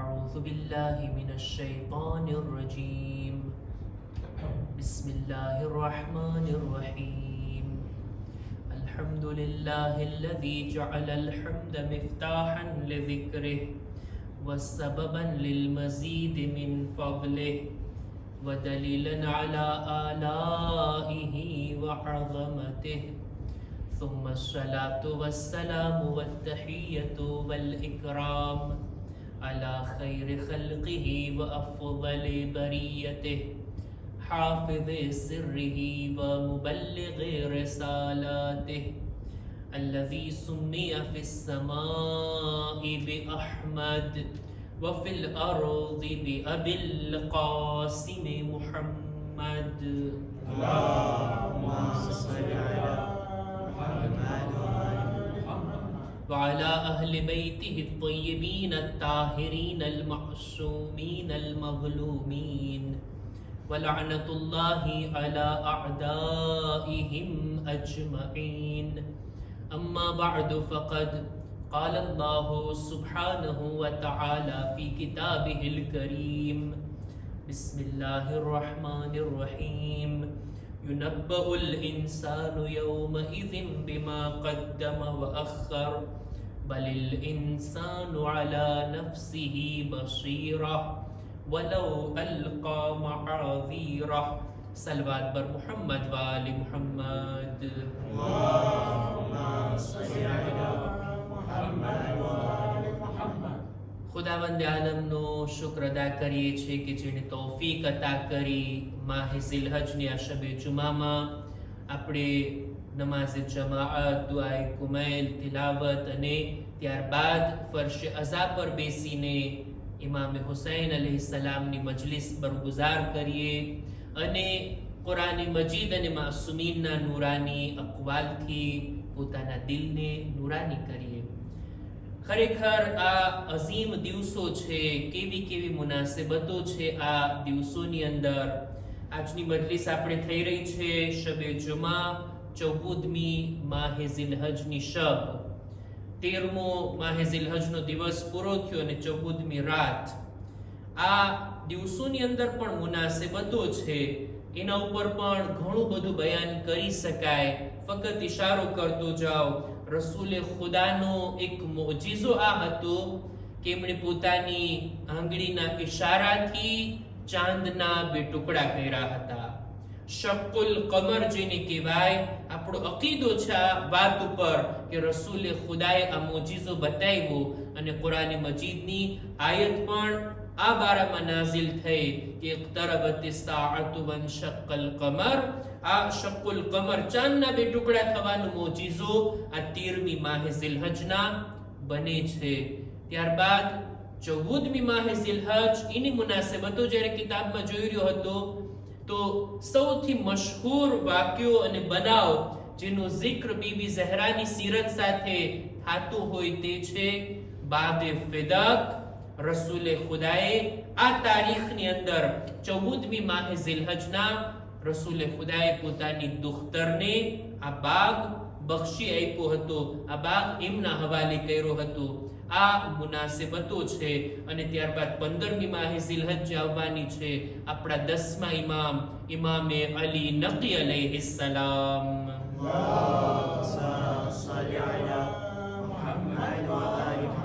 أعوذ بالله من الشيطان الرجيم بسم الله الرحمن الرحيم الحمد لله الذي جعل الحمد مفتاحا لذكره وسببا للمزيد من فضله ودليلا على آلائه وعظمته ثم الصلاة والسلام والتحية والإكرام على خير خلقه وأفضل بريته حافظ سره ومبلغ رسالاته الذي سمي في السماء بأحمد وفي الأرض بأبي القاسم محمد اللهم صل على محمد وعلى أهل بيته الطيبين الطاهرين المعصومين المظلومين ولعنة الله على أعدائهم أجمعين أما بعد فقد قال الله سبحانه وتعالى في كتابه الكريم بسم الله الرحمن الرحيم ينبأ الإنسان يومئذ بما قدم وأخر بل الإنسان على نفسه بصيرة ولو ألقى معاذيره صلوات بر محمد وآل محمد اللهم صل على محمد وآل محمد ખુદાવંદ આલમનો શુક્ર અદા કરીએ છીએ કે જેણે તૌફીક અતા કરી માહે ઝિલહજની આ શબે જુમામાં આપણે નમાઝે જમાઅત, દુઆએ કુમૈલ, તિલાવત અને ત્યારબાદ ફર્શ અઝા પર બેસીને ઇમામ હુસૈન અલૈહિસ્સલામની મજલિસ બરગુજાર કરીએ અને કુરાન મજીદ અને માસૂમીનના નૂરાની અકવાલથી પોતાના દિલને નૂરાની કરીએ. ખરેખર આ અઝીમ દિવસો છે, કેવી કેવી મુનાસબતો છે આ દિવસોની અંદર. આજની મજલિસ આપણે થઈ રહી છે શબે જુમા 14મી માહે ઝિલહજની શબ. 13મો માહે ઝિલહજનો દિવસ પૂરો થયો અને 14મી રાત. આ દિવસોની અંદર પણ મુનાસબતો છે, એના ઉપર પણ ઘણું બધું બયાન કરી શકાય. ફક્ત ઇશારો કરતો જાઓ. રસૂલે ખુદાનો એક મોજીઝો આ હતો કે એમણે પોતાની આંગળીના ઇશારાથી ચાંદના 2 ટુકડા કર્યા હતા. શક્કુલ કમર જેને કહેવાય. આપણો અકીદો છે આ વાત ઉપર કે રસૂલે ખુદાએ આ મોજીઝો બતાવ્યો અને કુરાન મજીદની આયત પણ આ બારામાં નાઝિલ થઈ કે ઇક્તરબતિસ સાઅતુ વનશક્કલ કમર. આ શક્કુલ કમર ચાંદના 2 ટુકડા થવાનો મોજીઝો આ 13મી માહે ઝિલહજના બને છે. ત્યારબાદ 14મી માહે ઝિલહજ એની મુનાસબતો જ્યારે કિતાબમાં જોઈ રહ્યો હતો તો સૌથી મશહૂર વાક્યો અને બનાવ જેનો જિક્ર બીબી ઝહરાની સીરત સાથે થતો હોય તે છે બાદે ફિદક. રસૂલે ખુદાએ આ તારીખની અંદર 14મી માહે ઝિલહજના રસૂલે ખુદાએ પોતાની દુખ્તરને આ બાગ બક્ષી આપ્યો હતો. આ બાગ એમના હવાલે કર્યો હતો. આ મુનાસબતો છે. અને ત્યારબાદ 15મી માહે ઝિલહજ આવવાની છે આપણા 10મા ઇમામ ઇમામે અલી નકી અલૈહિસ્સલામ.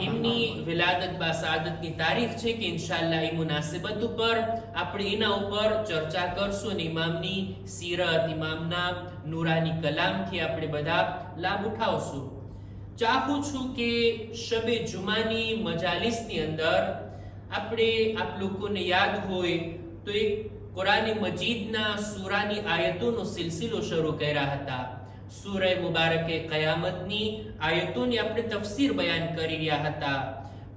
એમની વિલાદત બાસાદતની તારીખ છે કે ઇન્શાઅલ્લાહ એ મુનાસબત ઉપર આપણે એના ઉપર ચર્ચા કરશું અને ઇમામની સીરત, ઇમામના નૂરાની કલામથી આપણે બધા લાભ ઉઠાવશું. ચાહું છું કે શબે જુમાની મજાલિસની અંદર આપણે આપ લોકોને યાદ હોય તો એક કુરાન મજીદના સૂરાની આયતોનો સિલસિલો શરૂ કર્યા હતા. સૂરે મુબારકે કયામતની આયતોની આપણે તફસીર બયાન કરી રહ્યા હતા.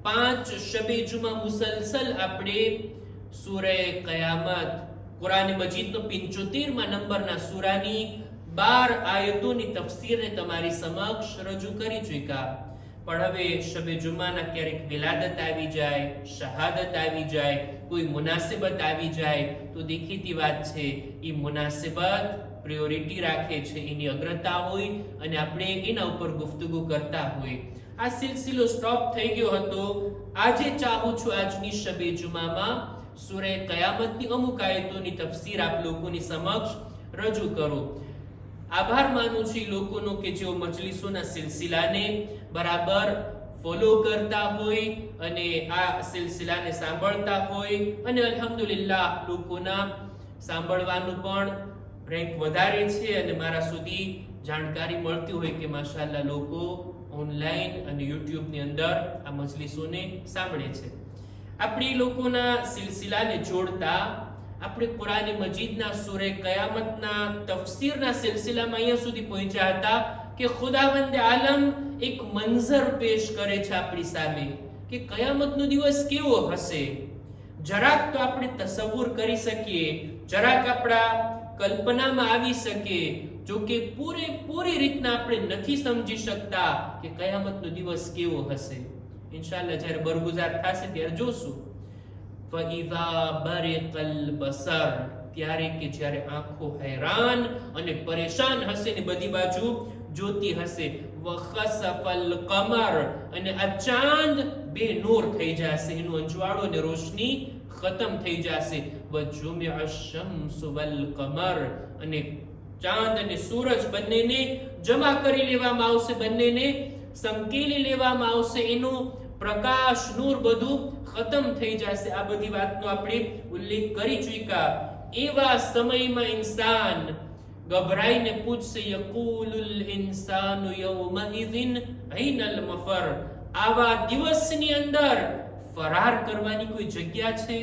5 શબે જુમા મુસલસલ આપણે સૂરે કયામત કુરાન મજીદનો 75મા નંબરના સૂરાની 12 આયતોની તફસીરને તમારી સમક્ષ રજૂ કરી ચૂક્યા. પણ હવે શબે જુમાના ક્યારેક વિલાદત આવી જાય, શહાદત આવી જાય, કોઈ મુનાસિબત આવી જાય તો દેખીતી વાત છે એ મુનાસિબત પ્રાયોરિટી રાખે છે, એની અગ્રતા હોય અને આપણે એના ઉપર ગુફ્તગુ કરતા હોય. આ સિલસિલો સ્ટોપ થઈ ગયો હતો. આજે ચાહું છું આજની શબે જુમામાં સૂરે કયામતની અમુક આયતોની તફસીર આપ લોકોની સમક્ષ રજૂ કરું. આભાર માનું છું લોકોનો કે જેઓ મજલિસોના સિલસિલાને બરાબર ફોલો કરતા હોય અને આ સિલસિલાને સાંભળતા હોય અને અલ્હમ્દુલિલ્લાહ લોકોના સાંભળવાનું પણ રેન્ક વધારે છે અને મારા સુધી જાણકારી મળતી હોય કે માશાઅલ્લાહ લોકો ઓનલાઈન અને યુટ્યુબની અંદર આ મજલિસોને સાંભળે છે. આપણે લોકોના સિલસિલાને જોડતા આપણે કુરાન મજીદના સૂરે કયામતના તફસીરના સિલસિલામાં અહીંયા સુધી પહોંચ્યા હતા કે ખુદાવંદ આલમ એક મંઝર પેશ કરે છે આપણી સામે કે કયામતનો દિવસ કેવો હશે. જરાક તો આપણે તસવ્વુર કરી શકીએ, જરાક આપણા કલ્પનામાં આવી શકે, જો કે પૂરી રીતના આપણે નથી સમજી શકતા કે કયામતનો દિવસ કેવો હશે. ઇન્શાઅલ્લાહ જ્યારે બરગુઝાર થશે ત્યારે જોશું. ફઈઝા બરિકલ બસર, ત્યારે કે જ્યારે આંખો હેરાન અને પરેશાન હશે ને બધી બાજુ જોતી હશે. વખસફલ કમર, અને આ ચાંદ બે નૂર થઈ જશે, એનું અંજવાળો અને રોશની ખતમ થઈ જશે. વજુમિઅ અશ-શમ્સુ વલ કમર, અને ચાંદ અને સૂરજ બંનેને જમા કરી લેવામાં આવશે, બંનેને સંકેલી લેવામાં આવશે, એનું પ્રકાશ નૂર બધું ખતમ થઈ જશે. આ બધી વાતનો આપણે ઉલ્લેખ કરી ચૂક્યા. એવા સમયમાં ઇન્સાન ગભરાઈને પૂછશે, યકૂલુલ ઇન્સાનુ યૌમઇઝિન અયનલ મફર. આવા દિવસની અંદર ફરાર કરવાની કોઈ જગ્યા છે?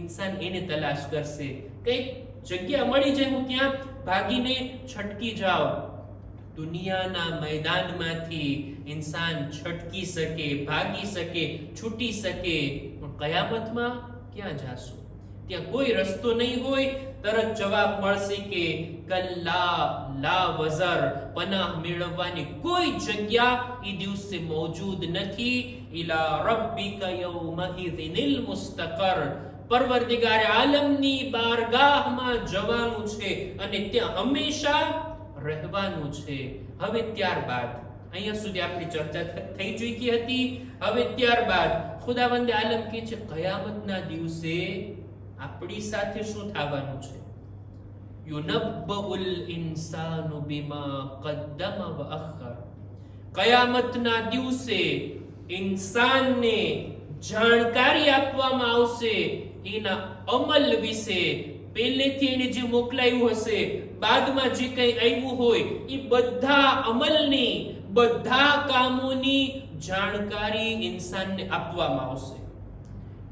ઇન્સાન એને તલાશ કરશે, કઈક જગ્યા મળી જાય, હું ત્યાં ભાગીને છટકી જાઉં. દુનિયાના મેદાનમાંથી ઇન્સાન છટકી શકે, ભાગી શકે, છૂટી શકે, પણ કયામતમાં ક્યાં જાશું? ત્યાં કોઈ રસ્તો નહીં હોય. તરત જવાબ મળશે કે કલ્લા લા વઝર, પનાહ મેળવવાની કોઈ જગ્યા એ દિવસે મોજૂદ નથી. ઇલા રબ્બિકા યૌમઇઝિનિલ મુસ્તકર, પરવરદિગાર આલમની બારગાહમાં જવાનું છે અને ત્યાં હંમેશા રહેવાનું છે. હવે ત્યારબાદ અહીંયા સુધી આપણી ચર્ચા થઈ ચૂકી હતી. હવે ત્યારબાદ ખુદાવંદ આલમ કહે છે કયામતના દિવસે આપણી સાથે શું થવાનું છે? યુનબ્બઉલ ઇન્સાનુ બિમા કદ્દમ વ અખર. કયામતના દિવસે ઇન્સાનને જાણકારી આપવામાં આવશે એના અમલ વિશે. પહેલેથી એને જે મોકલાયું હશે, બાદમાં જે કંઈ આવ્યું હોય, એ બધા અમલની, બધા કામોની જાણકારી ઇન્સાનને આપવામાં આવશે.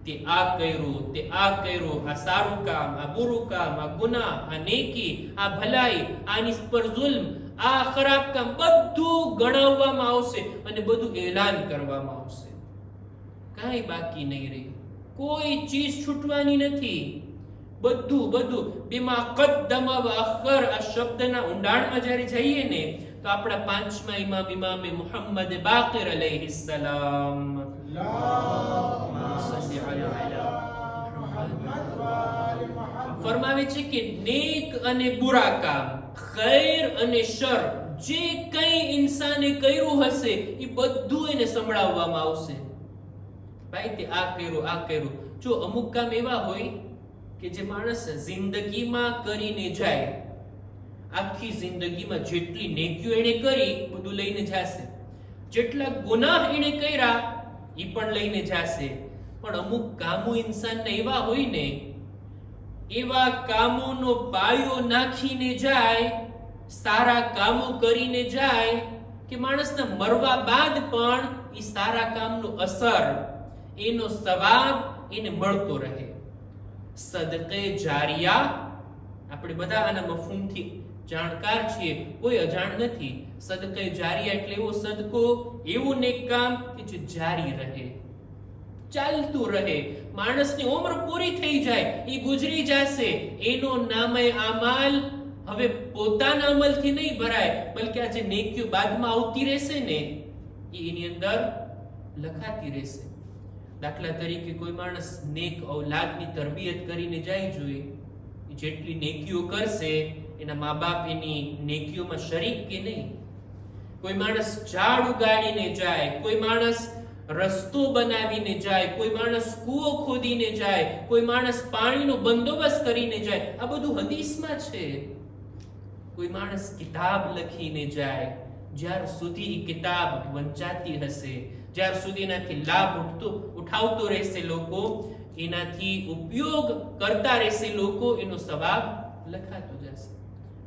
તે આ કર્યું, તે આ કર્યું, આ સારું કામ, આ બુરું કામ, આ ગુનાહ, આ નેકી, આ ભલાઈ, આની પર જુલ્મ, આ ખરાબ કામ, બધું ગણાવવામાં આવશે અને બધું એલાન કરવામાં આવશે. કાંઈ બાકી નહીં રહે, કોઈ ચીજ છૂટવાની નથી. બધું બિમા કદ્દમ વ અખર. આ શબ્દના ઊંડાણમાં જ્યારે જઈએ ને તો આપણા પાંચમા ઇમામ મુહમ્મદ બાકિર અલૈહિસ સલામ ફરમાવે છે કે નેક અને બુરા કામ, ખૈર અને શર, જે કંઈ ઇન્સાને કર્યું હશે એ બધું એને સંભળાવવામાં આવશે. ભાઈ તે આ કર્યું. જો અમુક કામ એવા હોય કે જે માણસ જિંદગીમાં કરીને જાય, આખી જિંદગીમાં જેટલી નેકીઓ એને કરી બધું લઈને જશે, જેટલા ગુનાહ એને કર્યા એ પણ લઈને જશે. પણ અમુક કામો ઇન્સાનના એવા હોય ને, એવા કામોનો પાયો નાખીને જાય, સારા કામો કરીને જાય કે માણસના મરવા બાદ પણ એ સારા કામનો અસર, એનો સવાબ એને મળતો રહે. સદકે જારિયા, આપણે બધા આના મફહૂમથી જાણકાર છીએ, કોઈ અજાણ નથી. સદકે જારિયા એટલે એવો સદકો, એવું નેક કામ કે જે જારી રહે, ચાલતું રહે. માણસની ઉંમર પૂરી થઈ જાય, એ ગુજરી જશે, એનો નામે આમાલ હવે પોતાના અમલથી નહીં ભરાય, બલકે આ જે નેકીઓ બાદમાં આવતી રહેશે ને એની અંદર લખાતી રહેશે. દાખલા તરીકે કોઈ માણસ નેક ઔલાદની તરબિયત કરીને જાય જોઈએ, જેટલી નેકીઓ કરશે એના મા બાપ એની નેકીઓમાં શરીક કે નહીં? કોઈ માણસ ઝાડ ઉગાડીને જાય, કોઈ માણસ રસ્તો બનાવીને જાય, કોઈ માણસ કૂવો ખોદીને જાય, કોઈ માણસ પાણીનો બંદોબસ્ત કરીને જાય. આ બધું હદીસમાં છે. કોઈ માણસ કિતાબ લખીને જાય. જ્યાર સુધી કિતાબ વંચાતી હશે, જ્યાર સુધી એનાથી લાભ ઉઠાવતો રહેશે લોકો, એનાથી ઉપયોગ કરતા રહેશે લોકો, એનો સવાબ લખાતો જશે.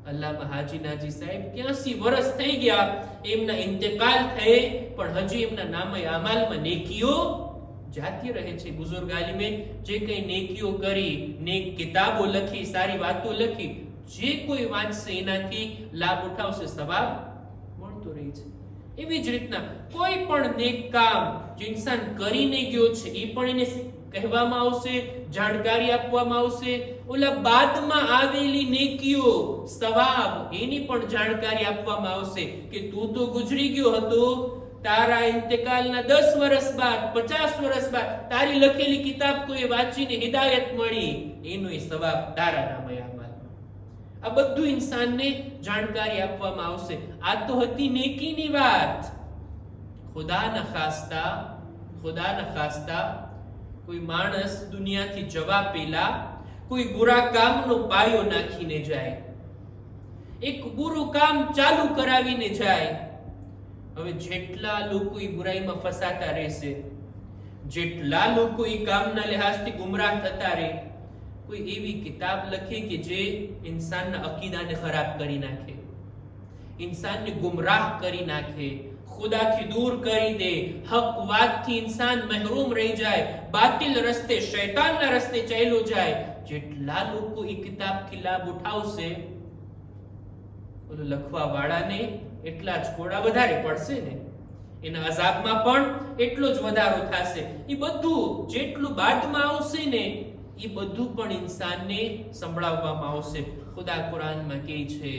અલ્લામા હાજી નાજી સાહેબ 83 વર્ષ થઈ ગયા, એમના ઇન્તેકાલ થઈ, પણ હજી એમના નામે અમાલમાં નેકીઓ જાતી રહે છે. બુઝુર્ગ આલિમે જે કઈ નેકીઓ કરી, નેક કિતાબો લખી, સારી વાતો લખી, જે કોઈ વાંચશે એનાથી લાભ ઉઠાવશે, સવાબ મળતો રહે છે. એવી જ રીતના કોઈ પણ નેક કામ જે ઇન્સાન કરીને ગયો છે એ પણ એને કહેવામાં આવશે, જાણકારી આપવામાં આવશે. ઓલા બાદમાં આવેલી નેકીઓ, સવાબ, એની પણ જાણકારી આપવામાં આવશે કે તું તો ગુજરી ગયો હતો, તારા ઇન્તેકાલના 10 વર્ષ બાદ, 50 વર્ષ બાદ તારી લખેલી કિતાબ કોઈ વાંચીને હિદાયત મળી, એનો એ સવાબ તારા નામે આમલમાં. આ બધું ઇન્સાનને જાણકારી આપવામાં આવશે. આ તો હતી નેકીની વાત. ખુદાના ખાસ્તા કોઈ માણસ દુનિયાથી જવા પહેલા કોઈ બુરા કામનો પાયો નાખીને જાય, એક બુરું કામ ચાલુ કરાવીને જાય. હવે જેટલા લોકો એ બુરાઈમાં ફસાતા રહેશે, જેટલા લોકો એ કામના લિહાઝથી ગુમરાહ થતા રહે, કોઈ એવી કિતાબ લખે કે જે ઇન્સાનના અકીદાને ખરાબ કરી નાખે, ઇન્સાનને ગુમરાહ કરી નાખે, ખુદાથી દૂર કરી દે, હક વાતથી ઇન્સાન મહેરૂમ રહી જાય, બાતિલ રસ્તે, શૈતાનના રસ્તે ચાલ્યો જાય, જેટલા લોકો એ કિતાબથી લાભ ઉઠાવશે, ઓલો લખવા વાળાને એટલા જ કોડા વધારે પડશે ને, એના અઝાબમાં પણ એટલો જ વધારો થશે. એ બધું જેટલું બાદમાં આવશે ને, એ બધું પણ ઇન્સાનને સંભળાવવામાં આવશે. ખુદા કુરાનમાં કહે છે,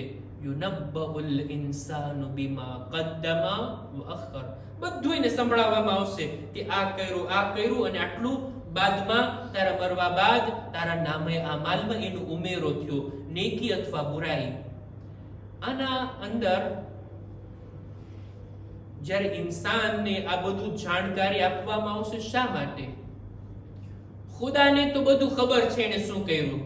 યુનબ્બઉલ ઇન્સાનુ બીમા કદ્દમા વ અખર. બધું એને સંભળાવવામાં આવશે કે આ કર્યું, અને આટલું બાદમાં, તારા મરવા બાદ તારા નામે આમાલમાં એનો ઉમેરો થયો, નેકી અથવા બુરાઈ. આના અંદર જ્યારે ઇન્સાનને આ બધું જાણકારી આપવામાં આવશે, શા માટે? ખુદાને તો બધું ખબર છે એને શું કર્યું.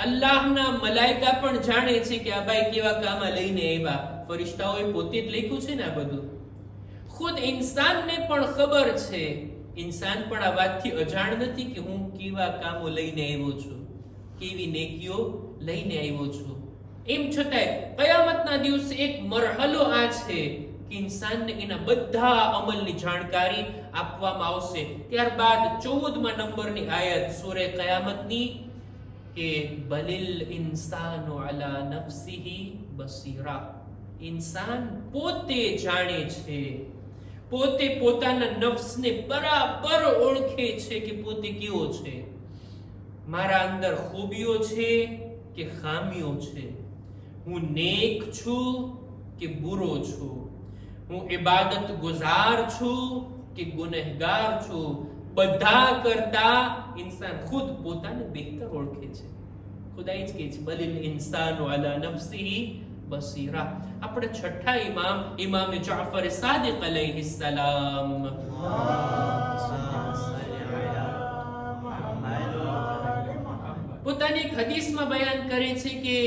અલ્લાહના મલાઈકા પણ જાણે છે કે આ ભાઈ કેવા કામ લઈને આવ્યા. ફરિશ્તાઓએ પોતે જ લખ્યું છે ને આ બધું. ખુદ ઇન્સાનને પણ ખબર છે, ઇન્સાન પણ આ વાતથી અજાણ નથી કે હું કેવા કામો લઈને આવ્યો છું, કેવી નેકીઓ લઈને આવ્યો છું. એમ છતાંય કયામતના દિવસે એક મરહલો આ છે કે ઇન્સાનને એના બધા અમલની જાણકારી આપવામાં આવશે. ત્યારબાદ 14મા નંબરની આયત સૂરે કયામતની કે બલિલ ઇન્સાનુ અલા નફ્સિહી બસીરા. ઇન્સાન પોતે જાણે છે, પોતે પોતાના નફ્સને બરાબર ઓળખે છે કે પોતે કેવો છે, મારા અંદર ખૂબીઓ છે કે ખામીઓ છે, હું નેક છું કે બુરો છું, હું ઇબાદત ગુજાર છું કે ગુનેહગાર છું. બધા કરતા ઇન્સાન ખુદ પોતાને બહેતર ઓળખે છે. ખુદાઈ જ કહે છે બલિલ ઇન્સાનુ અલા નફ્સિહી બસીરા. આપણે છઠ્ઠા ઇમામ જાફર સાદિક અલૈહિ સલામ, પોતાની એક હદીસમાં બયાન કરે છે કે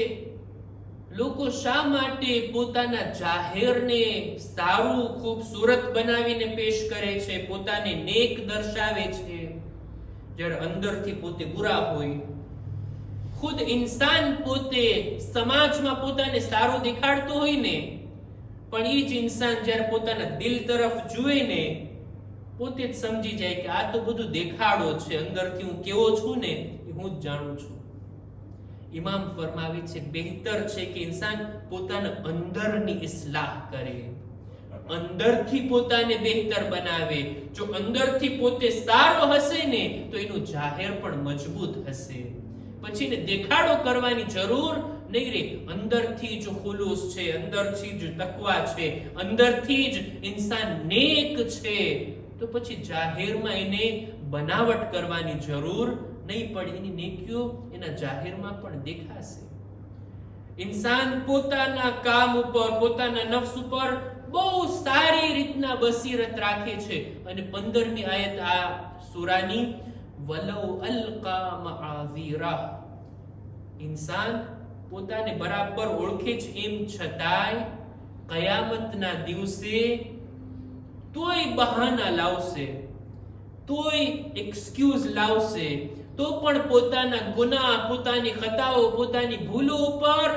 લોકો શા માટે પોતાના જાહેરને સારું ખૂબસૂરત બનાવીને પેશ કરે છે, પોતાને નેક દર્શાવે છે, જ્યારે અંદરથી પોતે બુરા હોય. ખુદ ઇન્સાન પોતે સમાજમાં પોતાને સારો દેખાડતો હોય ને, પણ એ જ ઇન્સાન જ્યારે પોતાના દિલ તરફ જુએ ને, પોતે જ સમજી જાય કે આ તો બધું દેખાડો છે, અંદરથી હું કેવો છું ને એ હું જ જાણું છું. ઇમામ ફરમાવે છે બહેતર છે કે ઇન્સાન પોતાના અંદરની ઇસ્લાહ કરે, અંદરથી પોતાને બહેતર બનાવે. જો અંદરથી પોતે સારો હશે ને તો એનું જાહેર પણ મજબૂત હશે. પછી ને દેખાડો કરવાની જરૂર નહીં રે. અંદરથી જો ખુલૂસ છે, અંદરથી જ તકવા છે, અંદરથી જ ઇન્સાન નેક છે, તો પછી જાહેરમાં એને બનાવટ કરવાની જરૂર નહીં પડે. એની નેકીઓ એના જાહેરમાં પણ દેખાશે. ઇન્સાન પોતાના કામ ઉપર, પોતાના નફ્સ ઉપર બહુ સારી રીતના બસીરત રાખે છે. અને 15મી આયત આ સૂરાની, વલૌ અલ્કા મઆઝીરા, ઇન્સાન પોતાને બરાબર ઓળખે છે, એમ છતાંય કયામતના દિવસે તોય બહાના લાવશે, તોય એક્સક્યુઝ લાવશે, તો પણ પોતાના ગુનાહ, પોતાની ખતાઓ, પોતાની ભૂલો ઉપર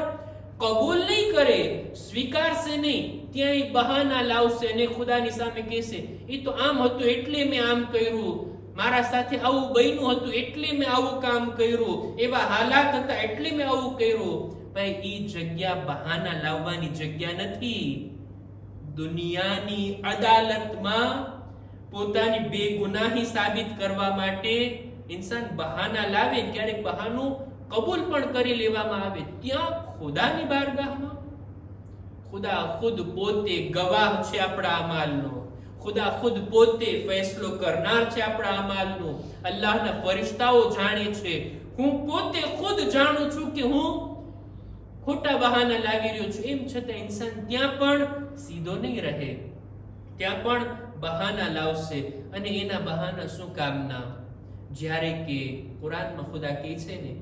કબૂલ નહીં કરે, સ્વીકારશે નહીં, ત્યાંય બહાના લાવશે અને ખુદાની સામે કહેશે, એ તો આમ હતું એટલે મેં આમ કર્યું, મારા સાથે આવું બન્યું હતું એટલે મેં આવું કામ કર્યું, એવા હાલાત હતા એટલે મેં આવું કર્યું. ભાઈ, એ જગ્યા બહાના લાવવાની જગ્યા નથી. દુનિયાની અદાલતમાં પોતાની બેગુનાહી સાબિત કરવા માટે ઇન્સાન બહાના લાવે, ક્યારેક બહાનું કબૂલ પણ કરી લેવામાં આવે, ત્યાં ખુદાની બારગાહમાં ખુદા ખુદ પોતે ગવાહ છે આપણા અમાલનો, ખુદા ખુદ પોતે ફેસલો કરનાર છે આપણા અમાલનો. અલ્લાહના ફરિશ્તાઓ જાણે છે, હું પોતે ખુદ જાણું છું કે હું ખોટા બહાના લાવી રહ્યો છું. એમ છતાં ઇન્સાન ત્યાં પણ સીધો નહીં રહે, ત્યાં પણ બહાના લાવશે. અને એના બહાના શું કામના? જ્યારે કે કુરાનમાં ખુદા કહે છે ને,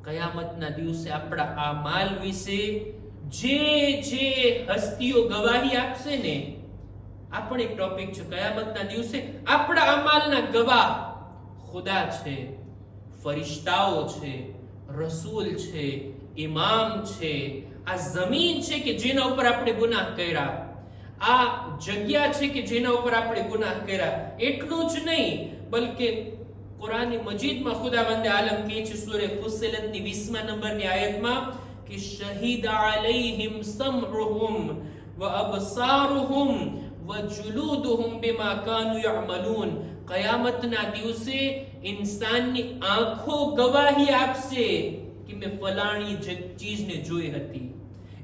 કયામતના દિવસે આપણા આમાલ વિશે જે જે હસ્તીઓ ગવાહી આપશે ને, આ પણ એક ટોપિક છે. કયામતના દિવસે આપણા અમાલના ગવાહ ખુદા છે, ફરિશ્તાઓ છે, રસૂલ છે, ઇમામ છે, આ જમીન છે કે જેના ઉપર આપણે ગુનાહ કર્યા, આ જગ્યા છે કે જેના ઉપર આપણે ગુનાહ કર્યા. એટલું જ નહીં, બલકે કુરાન મજીદમાં ખુદાવંદે આલમ કહે છે સૂરે ફુસ્સિલતની 20મા નંબરની આયતમાં કે શહીદ અલૈહિમ સમઉહુમ વ અબસારુહુમ વ જુલૂદુહુમ બિમા કાનુ યઅમલૂન. કયામતના દિવસે ઇન્સાનની આંખો ગવાહી આપશે કે મેં ફલાણી ચીજને જોઈ હતી.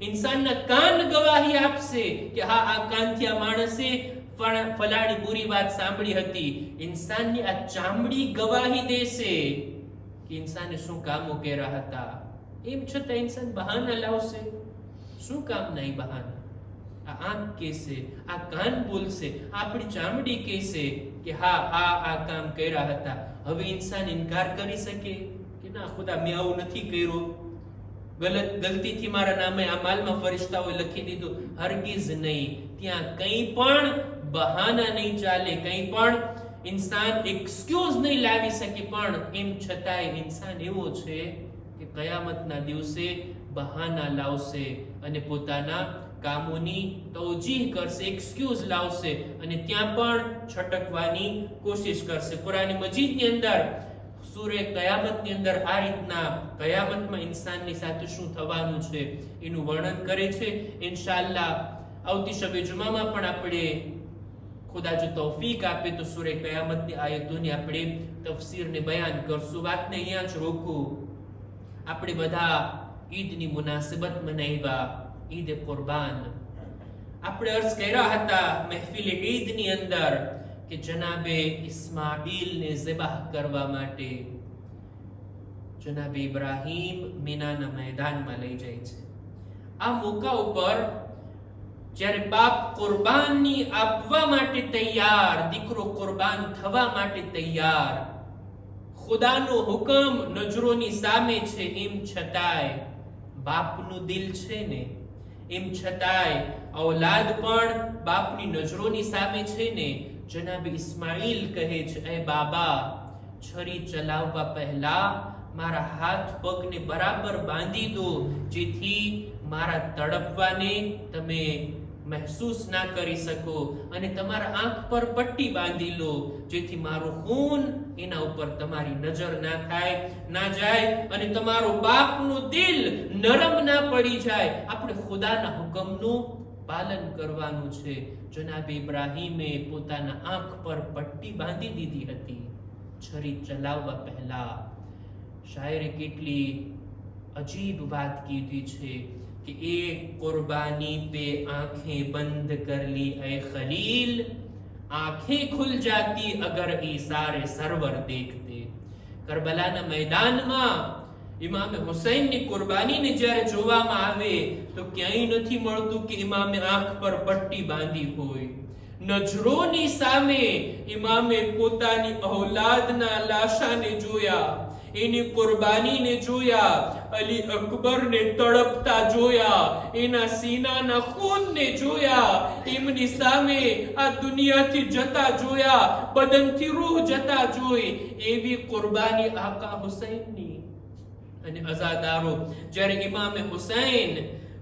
ઇન્સાનના કાન ગવાહી આપશે કે હા, આ કાનથી આ માણસે ફલાણી બુરી વાત સાંભળી હતી. ઇન્સાનની આ ચામડી ગવાહી દેશે કે ઇન્સાને શું કામો કર્યા હતા. એમ છતાં ઇન્સાન બહાના લાવશે. શું કામના એ બહાના? આ આંખ કહેશે, આ કાન બોલશે, આપણી ચામડી કહેશે કે હા, આ કામ કર્યા હતા. હવે ઇન્સાન ઇનકાર કરી શકે કે ના ખુદા, મેં આવું નથી કર્યું, ગલતીથી મારા નામે આ માલમાં ફરિશ્તાઓએ લખી દીધું. હરગીઝ નહીં. ત્યાં કંઈ પણ બહાના નહીં ચાલે, કંઈ પણ ઇન્સાન એક્સક્યુઝ નહીં લાવી શકે. પણ એમ છતાંય ઇન્સાન એવો છે કે કયામતના દિવસે બહાના લાવશે અને પોતાના કામોની તવજીહ કરશે, એક્સક્યુઝ લાવશે અને ત્યાં પણ છટકવાની કોશિશ કરશે. કુરાન મજીદની અંદર સૂરે કયામતની અંદર આ રીતના કયામતમાં ઇન્સાનની સાથે શું થવાનું છે એનું વર્ણન કરે છે. ઇન્શાઅલ્લાહ આવતી શબે જુમામાં પણ આપણે ખુદા જો તૌફીક આપે તો સૂરે કયામતની આયતોની આપણે તફસીરને બયાન કરશું. વાતને અહીંયા જ રોકું. આપણે બધા ઈદની મુનાસિબત મનાવ્યા, ઈદ કુરબાન. આપણે અર્ઝ કર્યા હતા મહેફિલ ઈદની અંદર કે જનાબે ઇસ્માઈલને ઝિબાહ કરવા માટે જનાબે ઇબ્રાહીમ મીનાના મેદાનમાં લઈ જાય છે. આ મોકા ઉપર જ્યારે બાપ કુરબાની આપવા માટે તૈયાર, દીકરો કુરબાન થવા માટે તૈયાર, ખુદાનો હુકમ નજરોની સામે છે, એમ છતાંય બાપનું દિલ છે ને, એમ છતાંય ઔલાદ પણ બાપની નજરોની સામે છે ને. જનાબ ઇસ્માઈલ કહે છે, એ બાબા, છરી ચલાવવા પહેલા મારા હાથ પગને બરાબર બાંધી દો, જેથી મારા તડપવાને તમે મહેસૂસ ના કરી શકો, અને તમારા આંખ પર પટ્ટી બાંધી લો, જેથી મારું ખૂન એના ઉપર તમારી નજર ના જાય અને તમારો બાપનું દિલ નરમ ના પડી જાય. આપણે ખુદાના હુકમનું પાલન કરવાનું છે. જનાબ ઇબ્રાહીમે પોતાના આંખ પર પટ્ટી બાંધી દીધી હતી છરી ચલાવવા પહેલા. શાયરે કેટલી અજીબ વાત કીધી છે कि एक कुर्बानी पे आंखें बंद कर ली ऐ खलील, आंखें खुल जाती अगर ईसारे सरवर देखते. करबलाना मैदान में ઇમામે હુસૈનની કુરબાનીને જ્યારે જોવામાં આવે તો ક્યાંય નથી મળતું કે ઇમામે આંખ પર પટ્ટી બાંધી હોય. નજરોની સામે ઇમામે પોતાની ઔલાદના લાશાને જોયા, એની કુરબાનીને જોયા, અલી અકબરને તડપતા જોયા, એના સીનાના ખૂનને જોયા, એમની સામે આ દુનિયાથી જતા જોયા, બદનથી રૂહ જતા જોઈ. એવી કુરબાની આકા હુસૈનની. અને અઝાદારો જ્યારે ઇમામે હુસૈન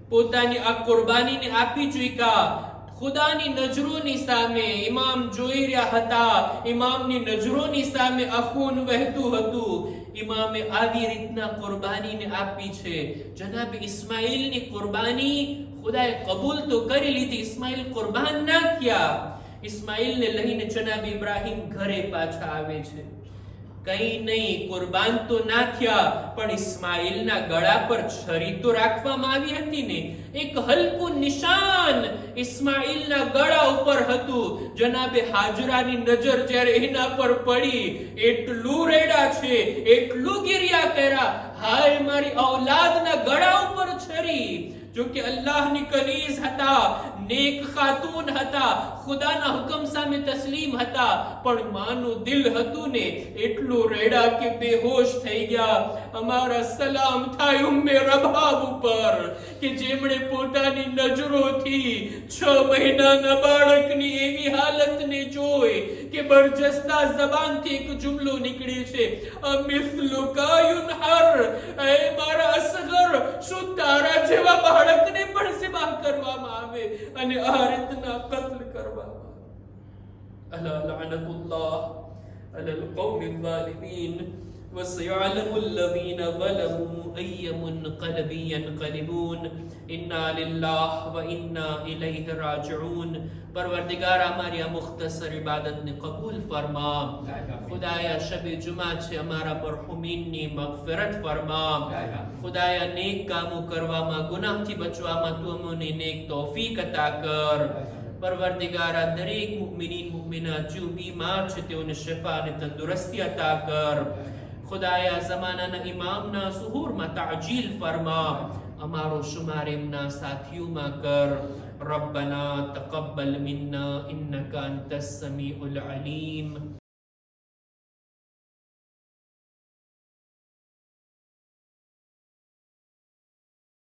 પોતાની આ કુરબાનીને આપી ચૂક્યા, ખુદાની નજરોની સામે ઇમામ જોઈ રહ્યા હતા, ઇમામની નજરોની સામે આ ખૂન વહેતું હતું. ઇમામે આવી રીતના કુરબાનીને આપી છે. જનાબ ઇસ્માઈલની કુરબાની ખુદાએ કબૂલ તો કરી લીધી, ઇસ્માઈલ કુરબાન ના થયા. ઇસ્માઈલને લઈને જનાબ ઇબ્રાહીમ ઘરે પાછા આવે છે. કઈ નહીં, કુરબાન તો ના થયા, પણ ઇસ્માઈલના ગળા પર છરી તો રાખવામાં આવી હતી ને. એક હલકું નિશાન ઇસ્માઈલના ગળા ઉપર હતું. જનાબે હાજરાની નજર જ્યારે એના પર પડી, એટલું રેડા છે, એટલું ગિરિયા કર્યા, હાય મારી ઔલાદના ગળા ઉપર છરી. જો કે અલ્લાહની કનીઝ હતા, નેક ખાતૂન હતા, ખુદાના હુકમ સામે તસ્લીમ હતા, પણ માનું દિલ હતું ને એટલું રેડા કે બેહોશ થઈ ગયા. અમારા સલામ થાય ઉમ્મે રબાબ ઉપર કે જેમણે પોતાની નજરોથી 6 મહિનાના બાળકની એવી હાલતને જોઈ કે બરજસ્તા જબાનથી એક જુમલો નીકળે છે, અમિસ્લુકા યુનહર, એ મારા અસગર, શું તારા જેવા બાળકને પણ ઝિબા કરવામાં આવે અને આ રીતના કત્લ કરવામાં આવે. અલા લઅનતુલ્લાહ અલલ કૌમિલ ઝાલિમીન وسيعلم الذين ظلموا أي منقلب ينقلبون إنا لله وإنا إليه راجعون. परवरदिगार हमारी આ મુખ્તસર ઇબાદતને કબૂલ ફરમા. ખુદાયા શબ જુમા છે, અમારા મરહુમીનની મગફિરત ફરમા. ખુદાયા નેક કામો કરવામાં, ગુનાહથી બચવામાં તું અમને નેક તૌફીક અતા કર. પરવરદિગારા દરેક મુમિનીન મુમિનાત જો બીમાર છે તેઓને શિફા અને તંદુરસ્તી અતા કર. ખુદાયા ઝમાનાના ઇમામના ઝુહૂરમાં તાજીલ ફરમા. અમારો શુમાર એમના સાથીઓમાં કર. ربنا تقبل منا إنك أنت السميع العليم